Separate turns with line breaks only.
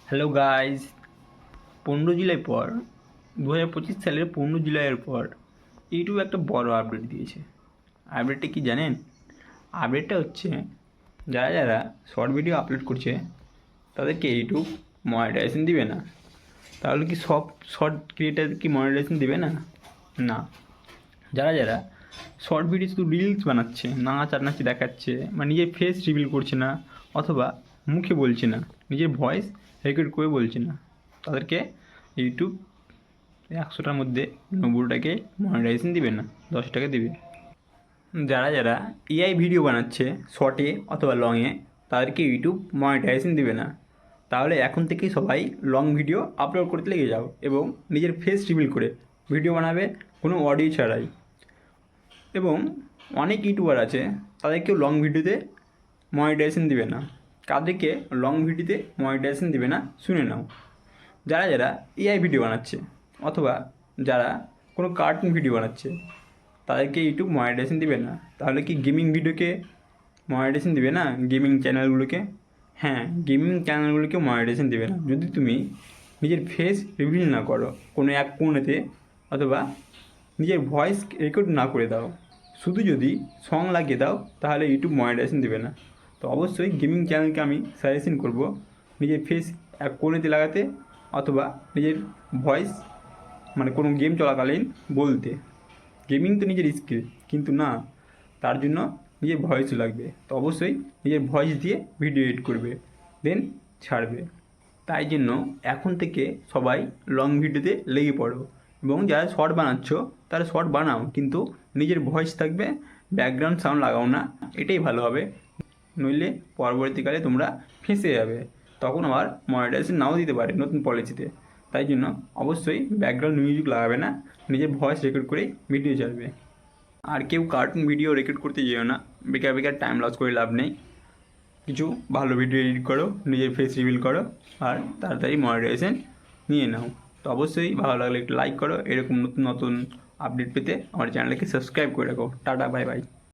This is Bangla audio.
হ্যালো গাইজ, 15 জুলাই পর 2025 সালের 15 জুলাইয়ের পর ইউটিউব একটা বড় আপডেট দিয়েছে। আপডেটটা কি জানেন? আপডেটটা হচ্ছে যারা যারা শর্ট ভিডিও আপলোড করছে তাদেরকে ইউটিউব মনিটাইজেশন দিবে না। তাহলে কি সব শর্ট ক্রিয়েটার কি মনিটাইজেশন দিবে না? না। যারা যারা শর্ট ভিডিও শুধু রিলস বানাচ্ছে, নাচ আর নাচ দেখাচ্ছে, বা নিজের ফেস রিভিল করছে না, অথবা মুখে বলছে না, নিজের ভয়েস রেকর্ড করে বলছে না, তাদেরকে ইউটিউব 100টার মধ্যে 90টাকে মনিটাইজেশন দিবে না, 10 টাকা দিবে। যারা যারা এআই ভিডিও বানাচ্ছে শর্টে অথবা লংয়ে, তাদেরকে ইউটিউব মনিটাইজেশন দিবে না। তাহলে এখন থেকেই সবাই লং ভিডিও আপলোড করতে লেগে যাও এবং নিজের ফেস রিভিল করে ভিডিও বানাবে, কোনো অডিও ছাড়াই। এবং অনেক ইউটিউবার আছে, তাদেরকেও লং ভিডিওতে মনিটাইজেশন দিবে না। কাদেরকে লং ভিডিওতে মনিটাইজেশন দিবে না শুনে নাও। যারা যারা এআই ভিডিও বানাচ্ছে অথবা যারা কোনো কার্টুন ভিডিও বানাচ্ছে, তাদেরকে ইউটিউব মনিটাইজেশন দিবে না। তাহলে কি গেমিং ভিডিওকে মনিটাইজেশন দিবে না? গেমিং চ্যানেলগুলোকে? হ্যাঁ, গেমিং চ্যানেলগুলোকে মনিটাইজেশন দেবে না যদি তুমি নিজের ফেস রিভিল না করো কোনো এক কোণেতে, অথবা নিজের ভয়েস রেকর্ড না করে দাও। শুধু যদি সং লাগিয়ে দাও তাহলে ইউটিউব মনিটাইজেশন দেবে না। তো অবশ্যই গেমিং চ্যানেলকে আমি সাজেশন করব নিজের ফেস এক কোণেতে লাগাতে, অথবা নিজের ভয়েস মানে কোনো গেম চলাকালীন বলতে। গেমিং তো নিজের স্কিল, কিন্তু না, তার জন্য নিজের ভয়েস লাগবে। তো অবশ্যই নিজের ভয়েস দিয়ে ভিডিও এডিট করবে, দেন ছাড়বে। তাই জন্য এখন থেকে সবাই লং ভিডিওতে লেগে পড়ো, এবং যারা শর্ট বানাচ্ছ তারা শর্ট বানাও, কিন্তু নিজের ভয়েস থাকবে, ব্যাকগ্রাউন্ড সাউন্ড লাগাও না। এটাই ভালো হবে, নইলে পরবর্তীকালে তোমরা ফেঁসে যাবে। তখন আবার মনিটাইজেশন নাও দিতে পারে নতুন পলিসিতে। তাই জন্য অবশ্যই ব্যাকগ্রাউন্ড মিউজিক লাগাবে না, নিজের ভয়েস রেকর্ড করেই ভিডিও ছাড়বে। আর কেউ কার্টুন ভিডিও রেকর্ড করতে যেও না, বেকার বেকার টাইম লস করে লাভ নেই। কিছু ভালো ভিডিও এডিট করো, নিজের ফেস রিভিল করো, আর তাড়াতাড়ি মনিটাইজেশন নিয়ে নাও। তো অবশ্যই ভালো লাগলে একটু লাইক করো। এরকম নতুন নতুন আপডেট পেতে আমার চ্যানেলকে সাবস্ক্রাইব করে রাখো। Tata, bye bye.